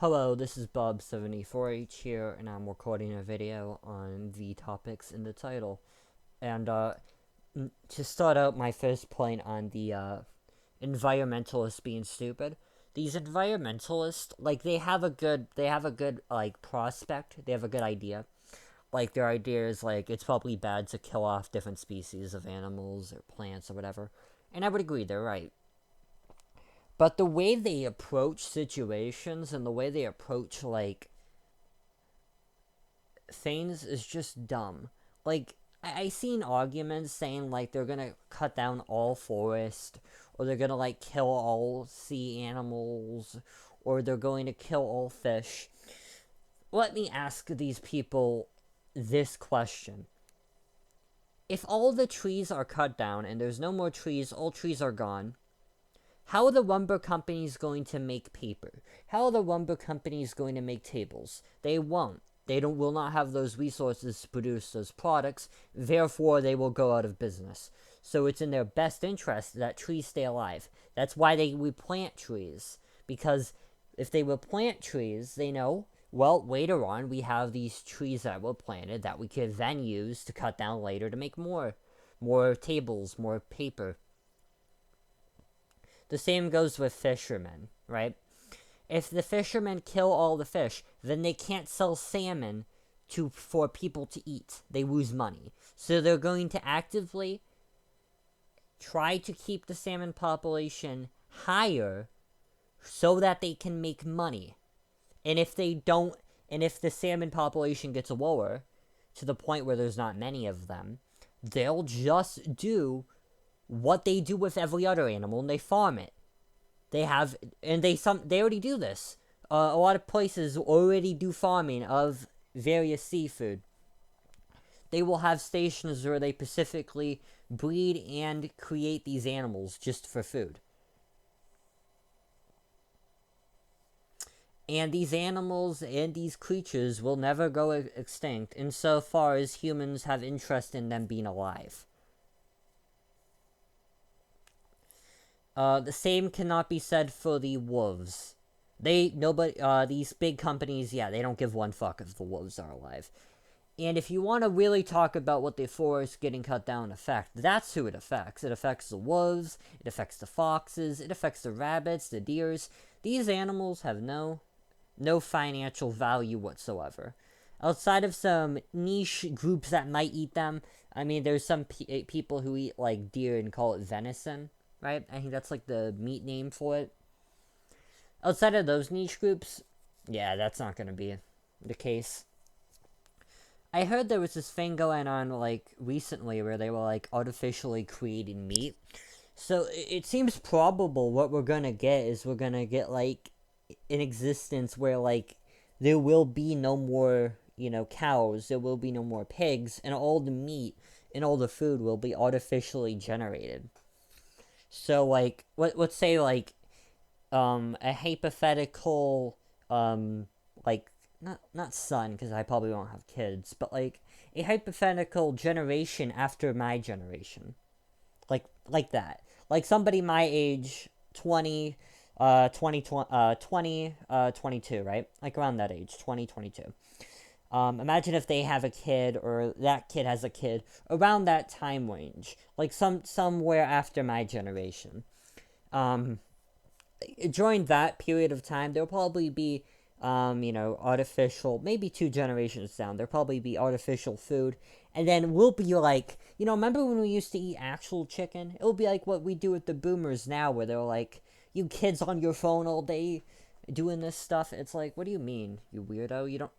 Hello, this is Bob74H here, and I'm recording a video on the topics in the title. And to start out my first point on the environmentalists being stupid, these environmentalists, like, they have a good like prospect, they have a good idea. Like, their idea is like it's probably bad to kill off different species of animals or plants or whatever, and I would agree, they're right. But the way they approach situations and the way they approach like things is just dumb. Like, I seen arguments saying like they're gonna cut down all forest, or they're gonna like kill all sea animals, or they're going to kill all fish. Let me ask these people this question. If all the trees are cut down and there's no more trees, all trees are gone, how are the lumber companies going to make paper? How are the lumber companies going to make tables? They won't. They will not have those resources to produce those products, therefore they will go out of business. So it's in their best interest that trees stay alive. That's why we plant trees. Because if they will plant trees, they know, well, later on we have these trees that were planted that we could then use to cut down later to make more tables, more paper. The same goes with fishermen, right? If the fishermen kill all the fish, then they can't sell salmon for people to eat. They lose money. So they're going to actively try to keep the salmon population higher so that they can make money. And if they don't, and if the salmon population gets lower to the point where there's not many of them, they'll just do what they do with every other animal, and they farm it. They have, and they already do this. A lot of places already do farming of various seafood. They will have stations where they specifically breed and create these animals just for food. And these animals and these creatures will never go extinct insofar as humans have interest in them being alive. The same cannot be said for the wolves. These big companies, yeah, they don't give one fuck if the wolves are alive. And if you want to really talk about what the forest getting cut down affect, that's who it affects. It affects the wolves, it affects the foxes, it affects the rabbits, the deers. These animals have no financial value whatsoever. Outside of some niche groups that might eat them, I mean, there's some people who eat like deer and call it venison, right? I think that's like the meat name for it. Outside of those niche groups, yeah, that's not going to be the case. I heard there was this thing going on like recently where they were like artificially creating meat. So it seems probable what we're going to get is we're going to get like an existence where like there will be no more, cows, there will be no more pigs, and all the meat and all the food will be artificially generated. So like let's say like a hypothetical like not son, because I probably won't have kids, but like a hypothetical generation after my generation, like that, like somebody my age, 20 22, right? Like around that age, 2022. Imagine if they have a kid, or that kid has a kid around that time range, like somewhere after my generation. Um, During that period of time, there'll probably be, artificial, maybe two generations down, there'll probably be artificial food. And then we'll be like, remember when we used to eat actual chicken? It'll be like what we do with the boomers now, where they're like, you kids on your phone all day doing this stuff. It's like, what do you mean, you weirdo? You don't,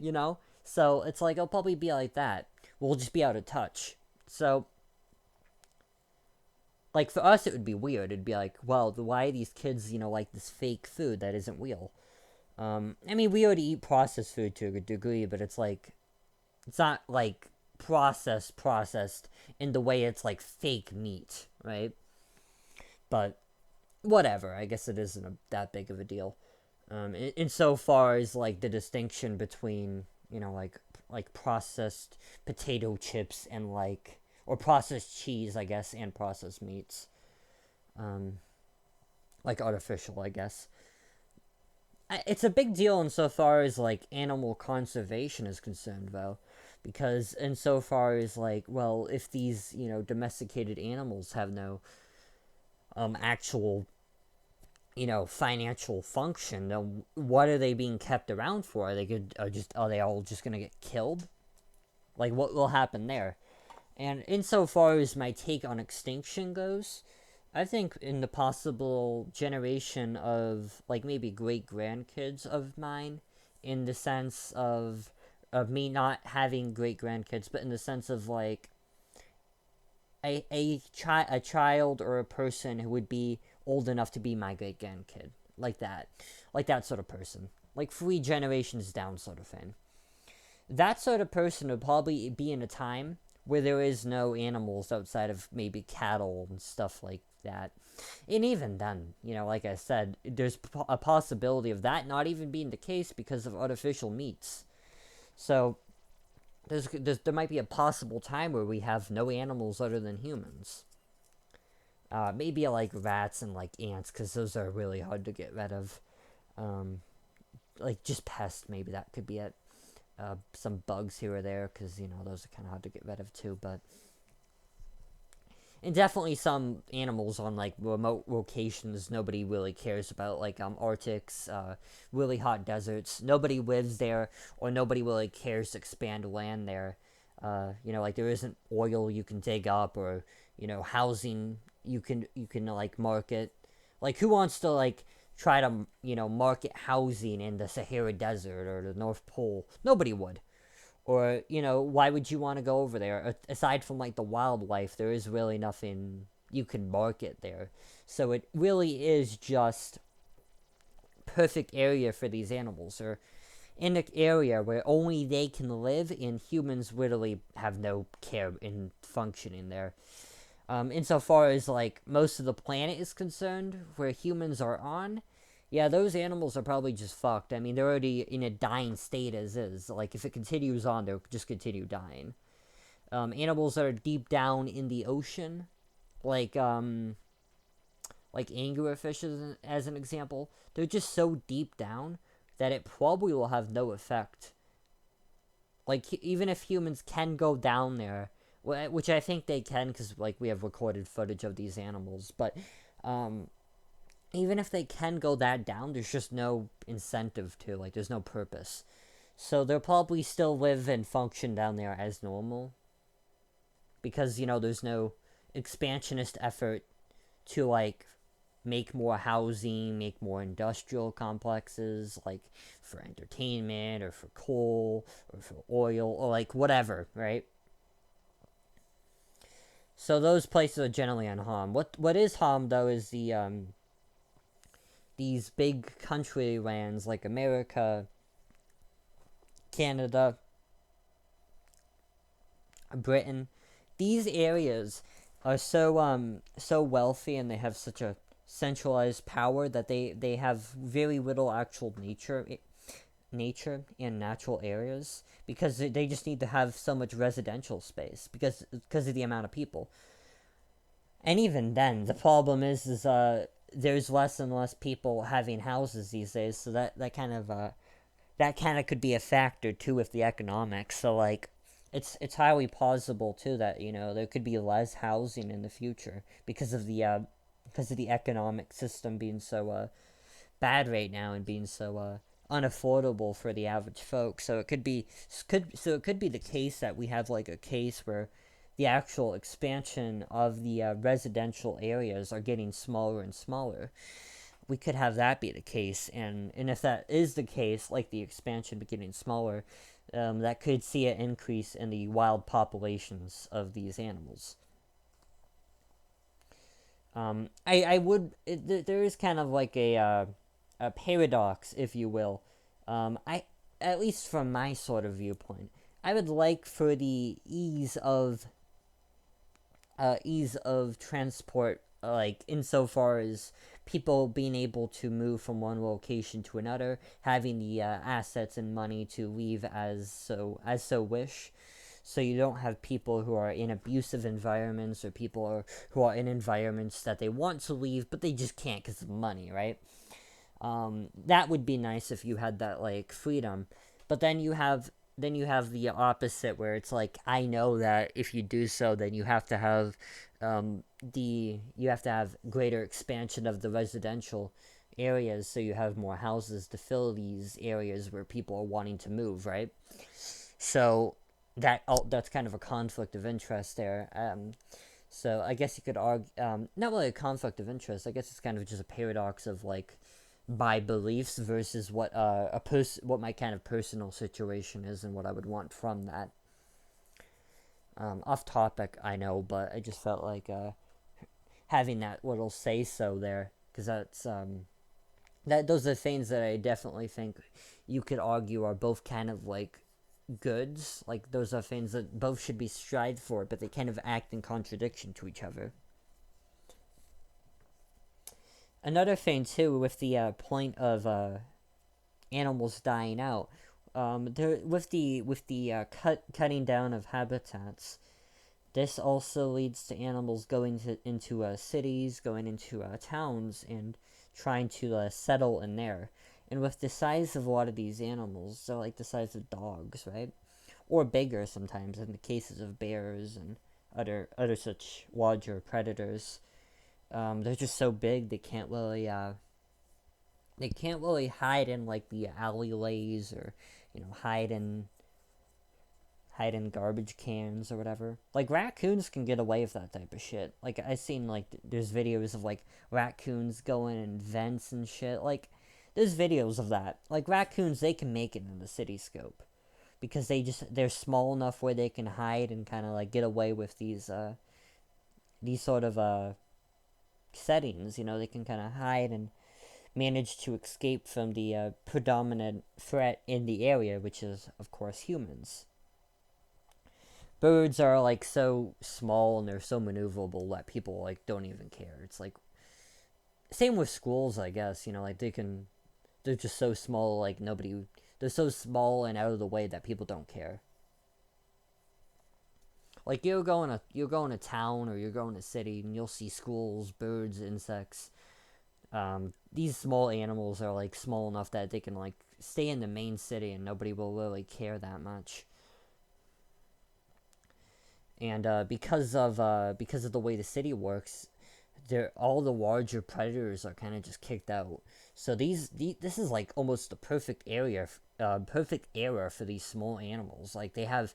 you know? So it's like, it'll probably be like that. We'll just be out of touch. So, like, for us, it would be weird. It'd be like, well, why are these kids, like this fake food that isn't real? I mean, we already eat processed food to a degree, but it's like, it's not like processed in the way it's like fake meat, right? But whatever, I guess it isn't that big of a deal. Insofar as like the distinction between, like processed potato chips and like, or processed cheese, I guess, and processed meats, like artificial, I guess. It's a big deal insofar as like animal conservation is concerned, though, because insofar as like, well, if these domesticated animals have no actual financial function, then what are they being kept around for? Are they good? Are they all just gonna get killed? Like, what will happen there? And insofar as my take on extinction goes, I think in the possible generation of like maybe great grandkids of mine, in the sense of me not having great grandkids, but in the sense of like a child or a person who would be old enough to be my great grandkid, like that sort of person, like 3 generations down, sort of thing. That sort of person would probably be in a time where there is no animals outside of maybe cattle and stuff like that. And even then, like I said, there's a possibility of that not even being the case because of artificial meats. So there might be a possible time where we have no animals other than humans. Maybe like rats and like ants, because those are really hard to get rid of. Um, like just pests, maybe that could be it. Some bugs here or there, because those are kind of hard to get rid of too. But and definitely some animals on like remote locations nobody really cares about, like Arctics, really hot deserts. Nobody lives there, or nobody really cares to expand land there. Like there isn't oil you can dig up, or housing you can like market. Like who wants to like try to market housing in the Sahara Desert or the North Pole? Nobody would. Or why would you want to go over there? Aside from like the wildlife, there is really nothing you can market there. So it really is just perfect area for these animals, or in an area where only they can live, and humans literally have no care in functioning there. Insofar as like most of the planet is concerned, where humans are on, yeah, those animals are probably just fucked. I mean, they're already in a dying state as is. Like, if it continues on, they'll just continue dying. Animals that are deep down in the ocean, like like anglerfish as an example, they're just so deep down that it probably will have no effect. Like, even if humans can go down there, which I think they can, because like we have recorded footage of these animals, but um, even if they can go that down, there's just no incentive to. Like, there's no purpose. So they'll probably still live and function down there as normal. Because, there's no expansionist effort to, like, make more housing, make more industrial complexes, like, for entertainment, or for coal, or for oil, or, like, whatever, right? So those places are generally unharmed. What is harmed, though, is these big country lands like America, Canada, Britain. These areas are so wealthy, and they have such a centralized power that they have very little actual nature and natural areas, because they just need to have so much residential space because of the amount of people. And even then, the problem is there's less and less people having houses these days, so that kind of could be a factor too with the economics. So like, it's highly plausible too that there could be less housing in the future because of the economic system being so bad right now, and being so unaffordable for the average folk. So it could be the case that we have like a case where the actual expansion of the residential areas are getting smaller and smaller. We could have that be the case, and if that is the case, like the expansion getting smaller, that could see an increase in the wild populations of these animals. There is kind of like a paradox, if you will. I At least from my sort of viewpoint, I would like for the ease of transport, like insofar as people being able to move from one location to another, having the assets and money to leave as so wish. So you don't have people who are in abusive environments, or who are in environments that they want to leave but they just can't because of money, right? That would be nice if you had that like freedom, but then you have the opposite where it's like I know that if you do so, then you have to have greater expansion of the residential areas, so you have more houses to fill these areas where people are wanting to move, right? So that's kind of a conflict of interest there. So I guess you could argue, not really a conflict of interest. I guess it's kind of just a paradox of like my beliefs versus what my kind of personal situation is and what I would want from that. Off topic, I know, but I just felt like having that little say so there, because those are things that I definitely think you could argue are both kind of like goods. Like those are things that both should be strived for, but they kind of act in contradiction to each other. Another thing too, with the point of animals dying out, with the cutting down of habitats, this also leads to animals going into cities, going into towns, and trying to settle in there. And with the size of a lot of these animals, they're like the size of dogs, right? Or bigger sometimes in the cases of bears and other such larger predators. They're just so big they can't really hide in like the alleyways, or hide in garbage cans or whatever. Like raccoons can get away with that type of shit. Like I seen like there's videos of like raccoons going in vents and shit. Like there's videos of that. Like raccoons, they can make it in the cityscope because they're small enough where they can hide and kind of like get away with these sort of settings. They can kind of hide and manage to escape from the predominant threat in the area, which is of course humans. Birds are like so small and they're so maneuverable that people like don't even care. It's like same with squirrels, I guess. Like they're just so small, like they're so small and out of the way that people don't care. Like you're going to town or you're going to city and you'll see squirrels, birds, insects. These small animals are like small enough that they can like stay in the main city and nobody will really care that much. And because of the way the city works, all the larger predators are kind of just kicked out. So this is like almost the perfect era for these small animals. Like they have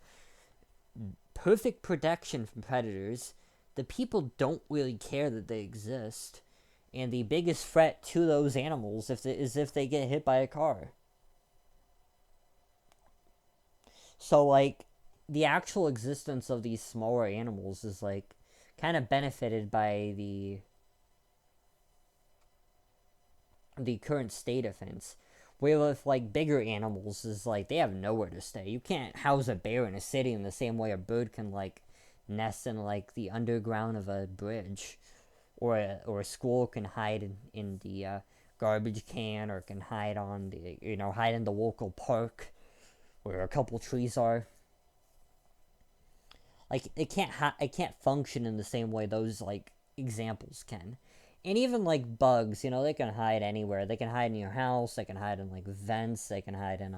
perfect protection from predators. The people don't really care that they exist, and the biggest threat to those animals is if they get hit by a car. So like the actual existence of these smaller animals is like kind of benefited by the current state of things. Where with like bigger animals is like they have nowhere to stay. You can't house a bear in a city in the same way a bird can like nest in like the underground of a bridge, or a squirrel can hide in the garbage can, or can hide in the local park where a couple trees are. Like it can't function in the same way those like examples can. And even like bugs, they can hide anywhere. They can hide in your house. They can hide in like vents. They can hide in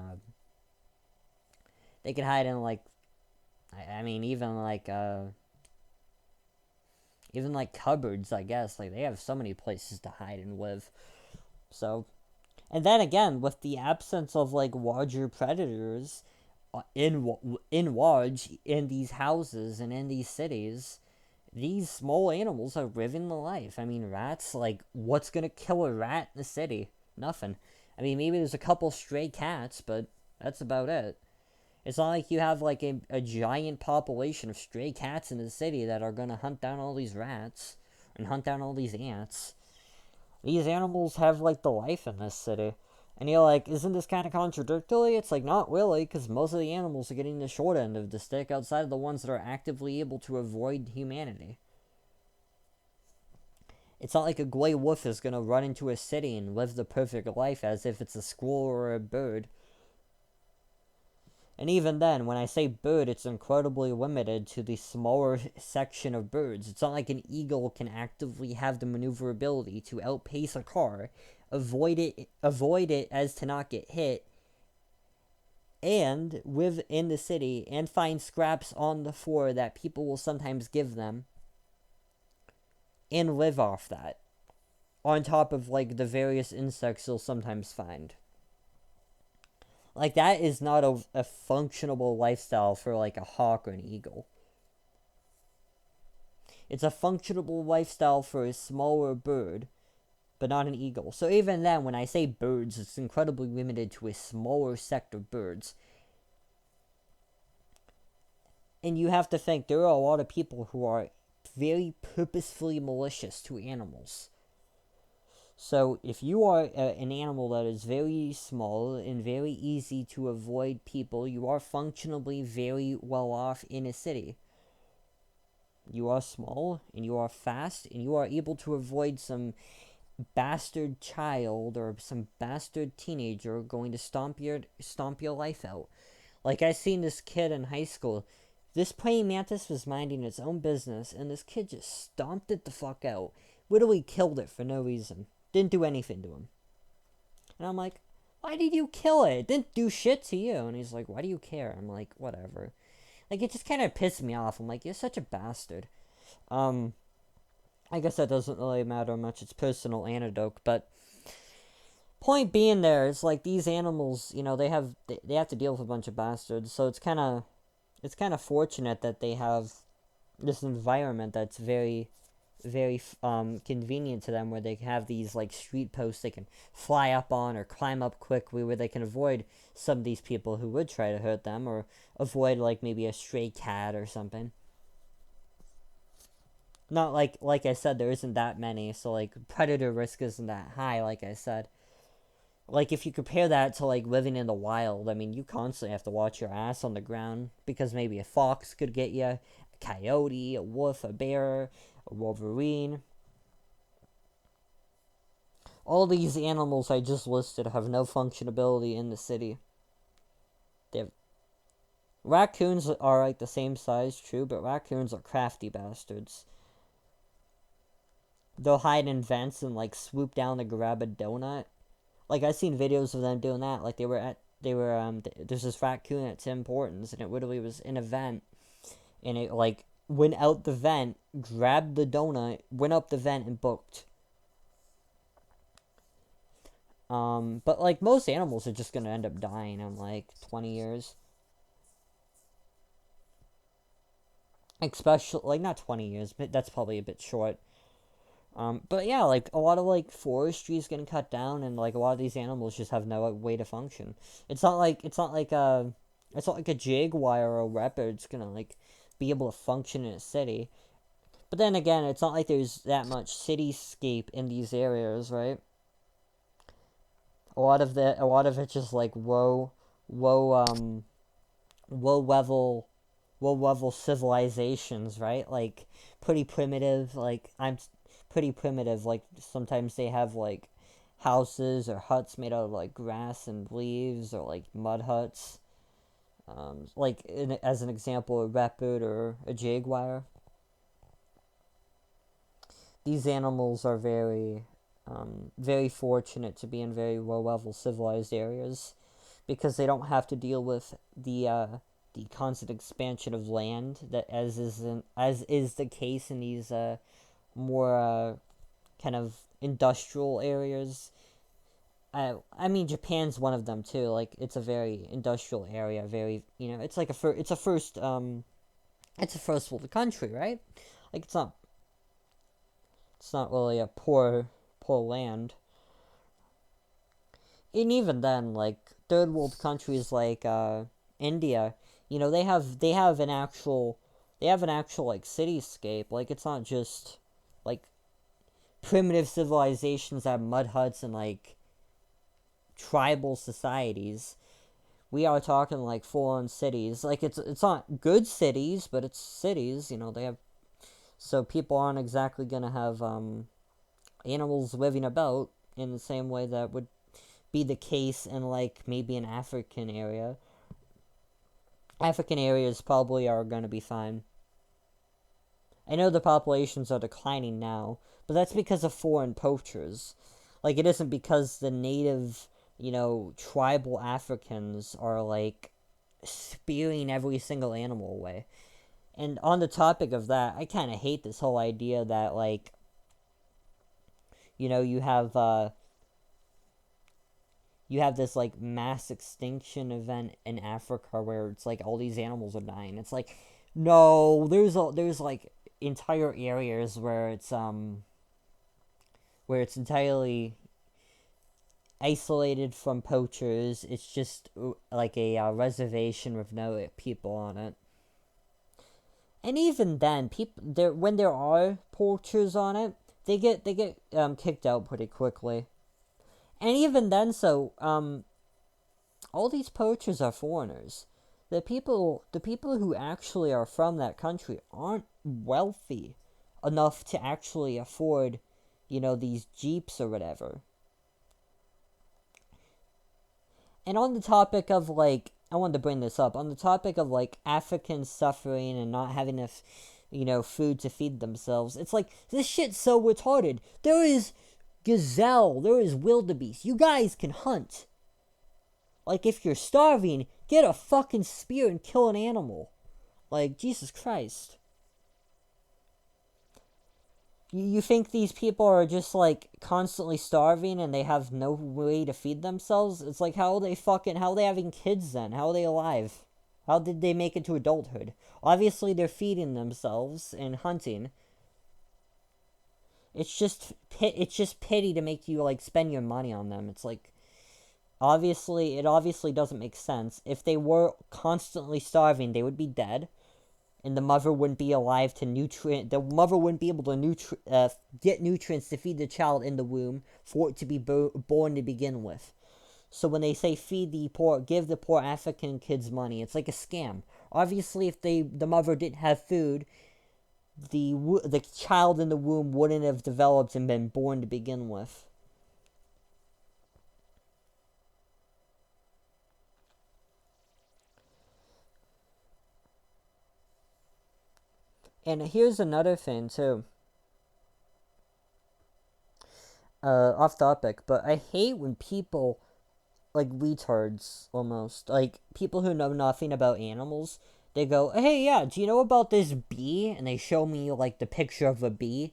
like, I mean, even like cupboards. I guess like they have so many places to hide and live. So, and then again, with the absence of like larger predators in large in these houses and in these cities, these small animals are living the life. I mean, rats, like, what's gonna kill a rat in the city? Nothing. I mean, maybe there's a couple stray cats, but that's about it. It's not like you have, like, a giant population of stray cats in the city that are gonna hunt down all these rats and hunt down all these ants. These animals have, like, the life in this city. And you're like, isn't this kind of contradictory? It's like, not really, because most of the animals are getting the short end of the stick outside of the ones that are actively able to avoid humanity. It's not like a gray wolf is going to run into a city and live the perfect life as if it's a squirrel or a bird. And even then, when I say bird, it's incredibly limited to the smaller section of birds. It's not like an eagle can actively have the maneuverability to outpace a car avoid it as to not get hit, and live in the city and find scraps on the floor that people will sometimes give them and live off that, on top of like the various insects you'll sometimes find. Like, that is not a functionable lifestyle for like a hawk or an eagle. It's a functionable lifestyle for a smaller bird, but not an eagle. So even then, when I say birds, it's incredibly limited to a smaller sect of birds. And you have to think, there are a lot of people who are very purposefully malicious to animals. So if you are an animal that is very small and very easy to avoid people, you are functionally very well off in a city. You are small, and you are fast, and you are able to avoid some bastard child or some bastard teenager going to stomp your life out. Like, I seen this kid in high school. This praying mantis was minding its own business, and this kid just stomped it the fuck out. Literally killed it for no reason. Didn't do anything to him. And I'm like, why did you kill it? It didn't do shit to you. And he's like, why do you care? I'm like, whatever. Like, it just kind of pissed me off. I'm like, you're such a bastard. I guess that doesn't really matter much. It's personal anecdote, but point being there is like these animals, they have to deal with a bunch of bastards. So it's kind of fortunate that they have this environment that's very, very convenient to them, where they have these like street posts they can fly up on or climb up quickly, where they can avoid some of these people who would try to hurt them, or avoid like maybe a stray cat or something. Not like I said, there isn't that many, so like predator risk isn't that high, like I said. Like, if you compare that to like living in the wild, I mean, you constantly have to watch your ass on the ground, because maybe a fox could get you, a coyote, a wolf, a bear, a wolverine. All these animals I just listed have no functionability in the city. They have Raccoons are like the same size, true, but raccoons are crafty bastards. They'll hide in vents and like swoop down to grab a donut. Like, I've seen videos of them doing that. Like, there's this raccoon at Tim Hortons, and it literally was in a vent, and it like went out the vent, grabbed the donut, went up the vent, and booked. But like, most animals are just gonna end up dying in like 20 years. Especially, like, not 20 years, but that's probably a bit short. But yeah, like, a lot of like forestry is getting cut down, and like a lot of these animals just have no like, way to function. It's not like a jaguar or a leopard's gonna like be able to function in a city. But then again, it's not like there's that much cityscape in these areas, right? A lot of it's just like low low level low level civilizations, right? Like, pretty primitive. Pretty primitive. Like, sometimes they have like houses or huts made out of like grass and leaves, or like mud huts. As an example, a leopard or a jaguar. These animals are very fortunate to be in very low level civilized areas, because they don't have to deal with the constant expansion of land, that as is the case in these more kind of industrial areas. I mean, Japan's one of them too. Like, it's a very industrial area. Very, it's like it's a first world country, right? Like, it's not really a poor land. And even then, like, third world countries like India, they have an actual like cityscape. Like, it's not just like primitive civilizations that have mud huts and like tribal societies. We are talking like full-on cities. Like, it's not good cities, but it's cities. They have, so people aren't exactly gonna have animals living about in the same way that would be the case in like maybe an African area. African areas probably are going to be fine. I know the populations are declining now, but that's because of foreign poachers. Like, it isn't because the native, tribal Africans are, like, spearing every single animal away. And on the topic of that, I kind of hate this whole idea that, like, you have this, like, mass extinction event in Africa where it's like all these animals are dying. It's like, no, there's like entire areas where it's entirely isolated from poachers. It's just like a reservation with no people on it. And even then, when there are poachers on it, they get kicked out pretty quickly. And even then, all these poachers are foreigners. The people who actually are from that country aren't wealthy enough to actually afford, these jeeps or whatever. And on the topic of, like, I wanted to bring this up, on the topic of, like, Africans suffering and not having enough, food to feed themselves, it's like, this shit's so retarded. There is gazelle, there is wildebeest. You guys can hunt. Like, if you're starving, get a fucking spear and kill an animal. Like, Jesus Christ. You think these people are just, like, constantly starving and they have no way to feed themselves? It's like, how are they having kids then? How are they alive? How did they make it to adulthood? Obviously, they're feeding themselves and hunting. It's just pity to make you, like, spend your money on them. It's like, it obviously doesn't make sense. If they were constantly starving, they would be dead. And the mother wouldn't be alive to the mother wouldn't be able to get nutrients to feed the child in the womb for it to be born to begin with. So when they say give the poor African kids money, it's like a scam. Obviously, if the mother didn't have food, the child in the womb wouldn't have developed and been born to begin with. And here's another thing too. Off topic, but I hate when people, like retards almost, like people who know nothing about animals, they go, "Hey, yeah, do you know about this bee?" And they show me, like, the picture of a bee,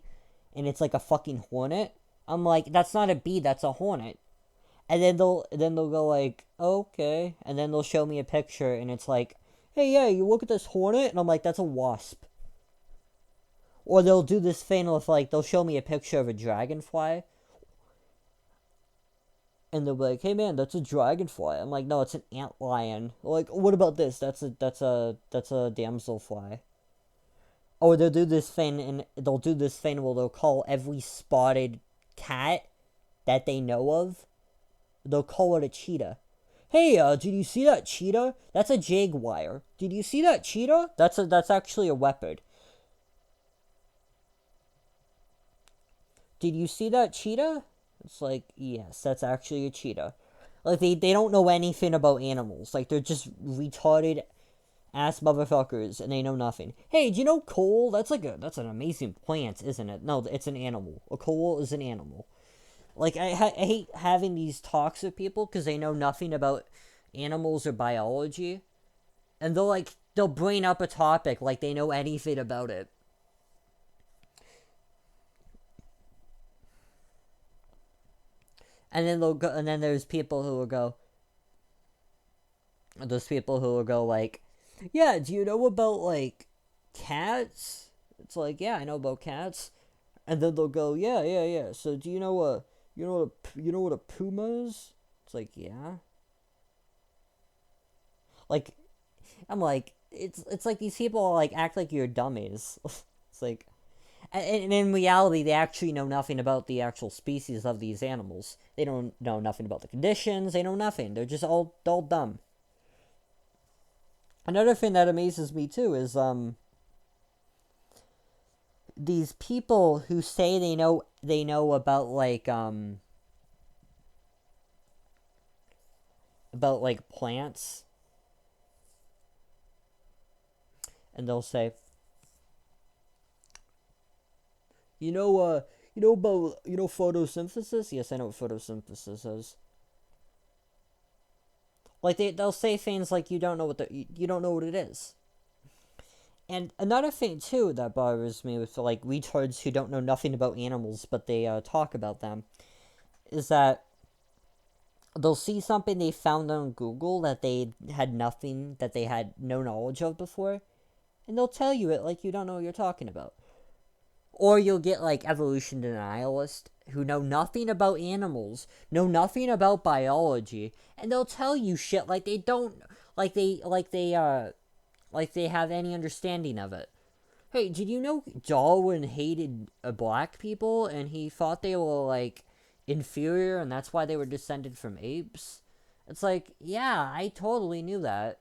and it's like a fucking hornet. I'm like, that's not a bee, that's a hornet. And then they'll go like, "Okay," and then they'll show me a picture, and it's like, "Hey, yeah, you look at this hornet," and I'm like, "That's a wasp." Or they'll do this thing with, like, they'll show me a picture of a dragonfly, and they'll be like, "Hey man, that's a dragonfly." I'm like, "No, it's an antlion." Like, "What about this? That's a damselfly." Or they'll do this thing where they'll call every spotted cat that they know of, they'll call it a cheetah. "Hey, did you see that cheetah? That's a jaguar. Did you see that cheetah? That's actually a leopard. Did you see that cheetah?" It's like, yes, that's actually a cheetah. Like, they don't know anything about animals. Like, they're just retarded ass motherfuckers, and they know nothing. "Hey, do you know coal? That's an amazing plant, isn't it?" No, it's an animal. A coal is an animal. Like, I hate having these talks with people because they know nothing about animals or biology, and they'll bring up a topic like they know anything about it. And then they'll go, and then there's people who will go, like, "Yeah, do you know about, like, cats?" It's like, "Yeah, I know about cats." And then they'll go, "Yeah, yeah, yeah. So do you know what a puma is?" It's like, "Yeah." Like, I'm like, it's like these people, like, act like you're dummies. It's like, and in reality, they actually know nothing about the actual species of these animals. They don't know nothing about the conditions. They know nothing. They're just all dumb. Another thing that amazes me too is these people who say they know about, like, plants, and they'll say, You know about, photosynthesis? Yes, I know what photosynthesis is. Like, they'll say things like you don't know you don't know what it is. And another thing, too, that bothers me with, like, retards who don't know nothing about animals, but they talk about them, is that they'll see something they found on Google that they had no knowledge of before, and they'll tell you it like you don't know what you're talking about. Or you'll get, like, evolution denialists who know nothing about animals, know nothing about biology, and they'll tell you shit like they don't, like they have any understanding of it. Hey, did you know Darwin hated black people and he thought they were, like, inferior and that's why they were descended from apes? It's like, yeah, I totally knew that.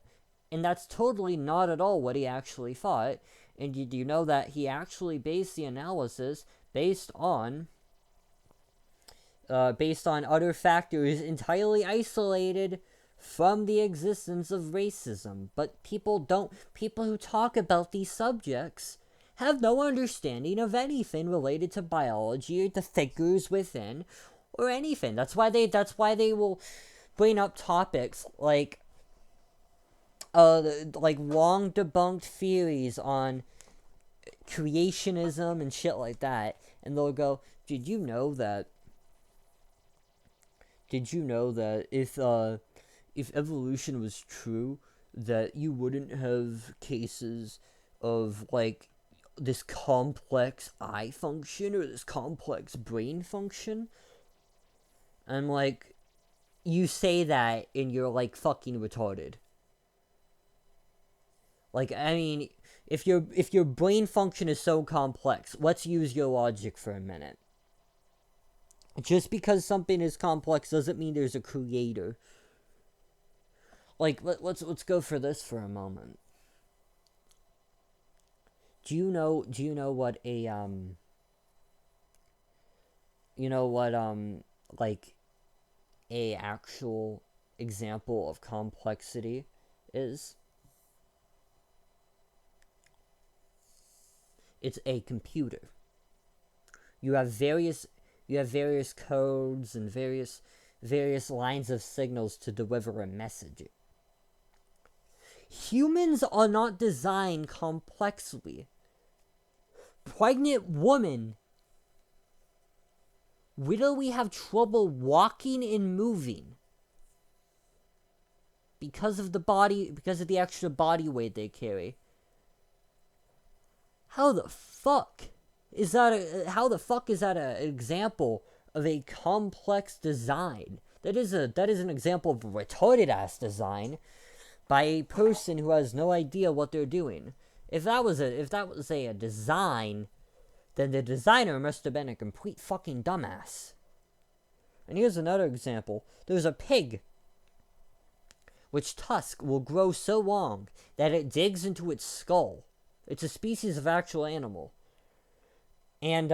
And that's totally not at all what he actually thought. And did you know that he actually based the analysis based on other factors entirely isolated from the existence of racism? But people who talk about these subjects have no understanding of anything related to biology or the figures within or anything. That's why they will bring up topics like long debunked theories on creationism and shit like that, and they'll go, did you know that if evolution was true, that you wouldn't have cases of, like, this complex eye function or this complex brain function? I'm like, you say that and you're, like, fucking retarded. Like, I mean, if your brain function is so complex, let's use your logic for a minute. Just because something is complex doesn't mean there's a creator. Like, let's go for this for a moment. Do you know what like a actual example of complexity is? It's a computer. You have various codes and various lines of signals to deliver a message. Humans are not designed complexly. Pregnant women literally have trouble walking and moving because of the extra body weight they carry. How the fuck is that an example of a complex design? That is an example of retarded ass design by a person who has no idea what they're doing. If that was a design, then the designer must have been a complete fucking dumbass. And here's another example. There's a pig which tusk will grow so long that it digs into its skull. It's a species of actual animal. And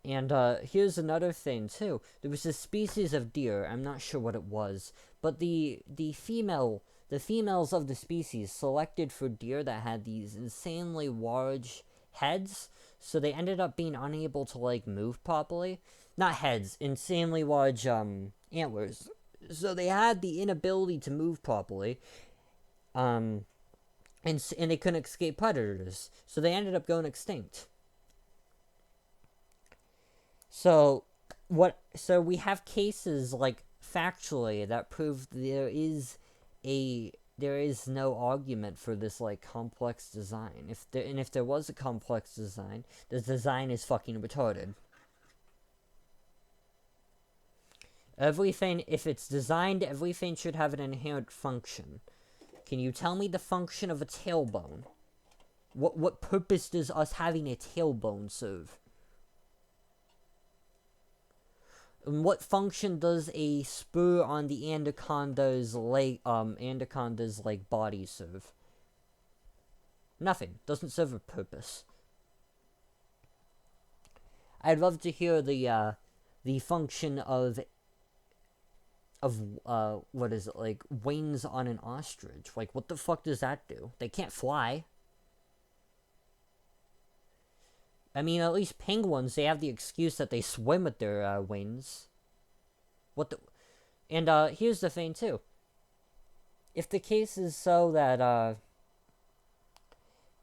here's another thing too. There was a species of deer, I'm not sure what it was, but the females of the species selected for deer that had these insanely large heads, so they ended up being unable to, like, move properly. Not heads, insanely large antlers. So they had the inability to move properly. And they couldn't escape predators, so they ended up going extinct. So we have cases, like, factually that prove there is no argument for this, like, complex design. If there was a complex design, the design is fucking retarded. Everything, if it's designed, everything should have an inherent function. Can you tell me the function of a tailbone? What purpose does us having a tailbone serve? And what function does a spur on the anaconda's body serve? Nothing. Doesn't serve a purpose. I'd love to hear the function of what is it, like, wings on an ostrich. Like, what the fuck does that do? They can't fly. I mean, at least penguins, they have the excuse that they swim with their wings. What the... And here's the thing, too. If the case is so that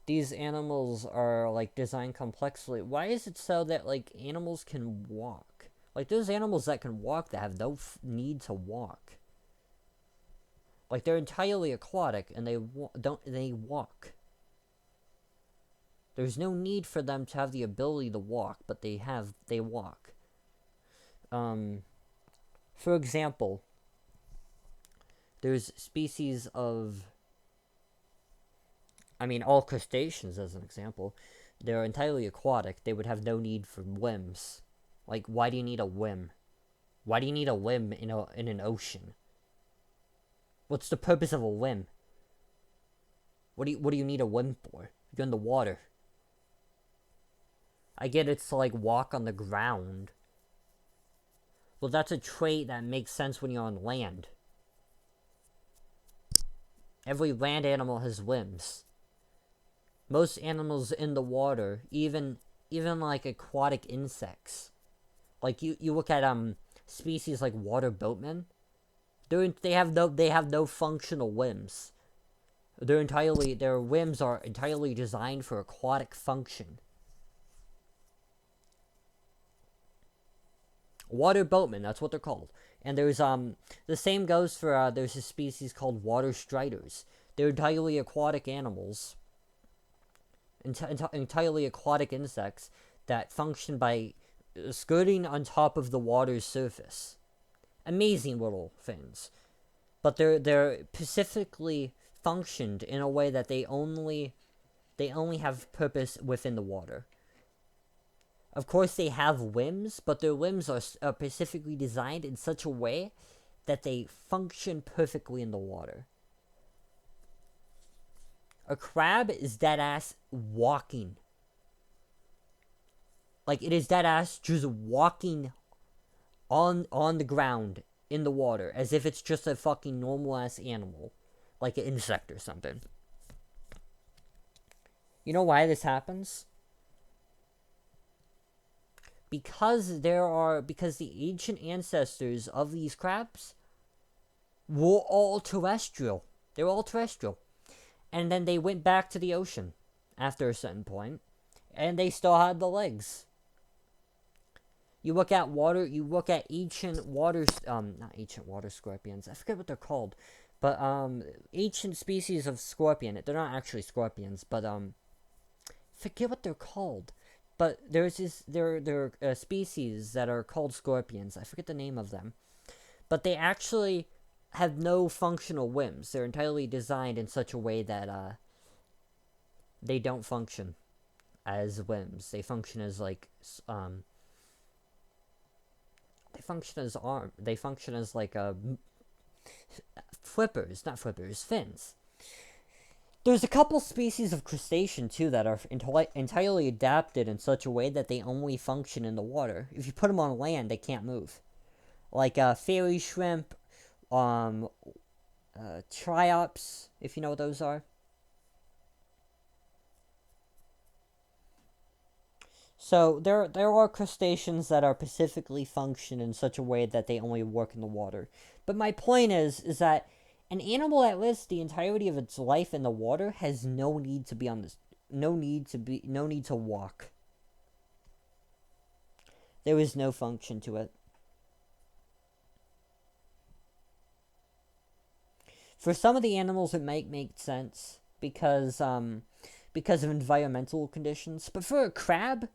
these animals are, like, designed complexly, why is it so that, like, animals can walk? Like, there's animals that can walk that have no need to walk. Like, they're entirely aquatic, and they walk. There's no need for them to have the ability to walk, but they walk. For example, there's species of... I mean, all crustaceans, as an example. They're entirely aquatic. They would have no need for limbs. Like, why do you need a limb? Why do you need a limb in an ocean? What's the purpose of a limb? What do you need a limb for? You're in the water. I get it's to, like, walk on the ground. Well, that's a trait that makes sense when you're on land. Every land animal has limbs. Most animals in the water, even like aquatic insects. Like, you look at species like water boatmen. They have no functional limbs. Their limbs are entirely designed for aquatic function. Water boatmen, that's what they're called. And there's the same goes for there's a species called water striders. They're entirely aquatic animals. Entirely aquatic insects that function by skirting on top of the water's surface. Amazing little things. But they're specifically functioned in a way that they only have purpose within the water. Of course, they have limbs, but their limbs are specifically designed in such a way that they function perfectly in the water. A crab is deadass walking. Like, it is deadass just walking on the ground in the water, as if it's just a fucking normal-ass animal. Like an insect or something. You know why this happens? Because the ancient ancestors of these crabs were all terrestrial. They were all terrestrial. And then they went back to the ocean after a certain point, and they still had the legs. You look at ancient water, not ancient water scorpions. I forget what they're called, but ancient species of scorpion. They're not actually scorpions, but forget what they're called. But there are species that are called scorpions. I forget the name of them, but they actually have no functional limbs. They're entirely designed in such a way that they don't function as limbs. They function as like they function as arm. They function as like fins. There's a couple species of crustacean too that are entirely adapted in such a way that they only function in the water. If you put them on land, they can't move. Like fairy shrimp, triops, if you know what those are. So there are crustaceans that are specifically function in such a way that they only work in the water. But my point is that an animal that lives the entirety of its life in the water has no need to walk. There is no function to it. For some of the animals, it might make sense because of environmental conditions. But for a crab,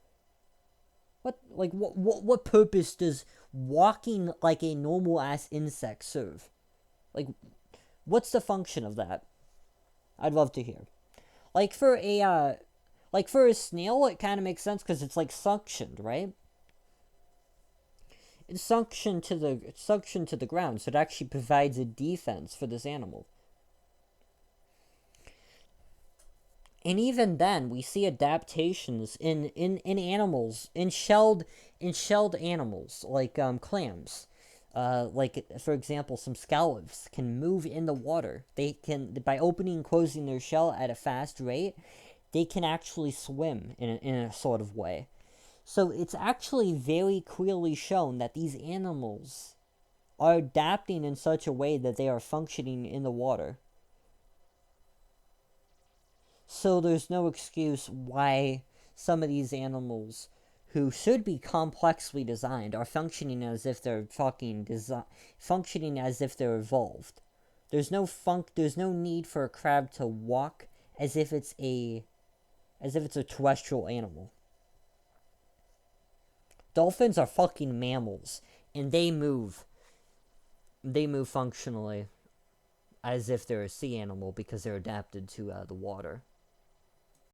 what purpose does walking like a normal ass insect serve? Like, what's the function of that? I'd love to hear. Like for a snail, it kind of makes sense because it's like suctioned, right? It's suctioned to the ground, so it actually provides a defense for this animal. And even then, we see adaptations in animals, in shelled animals like clams. Like for example, some scallops can move in the water. They can, by opening and closing their shell at a fast rate, they can actually swim in a sort of way. So it's actually very clearly shown that these animals are adapting in such a way that they are functioning in the water. So there's no excuse why some of these animals who should be complexly designed are functioning as if they're functioning as if they're evolved. There's no need for a crab to walk as if it's a terrestrial animal. Dolphins are fucking mammals, and they move functionally as if they're a sea animal because they're adapted to the water.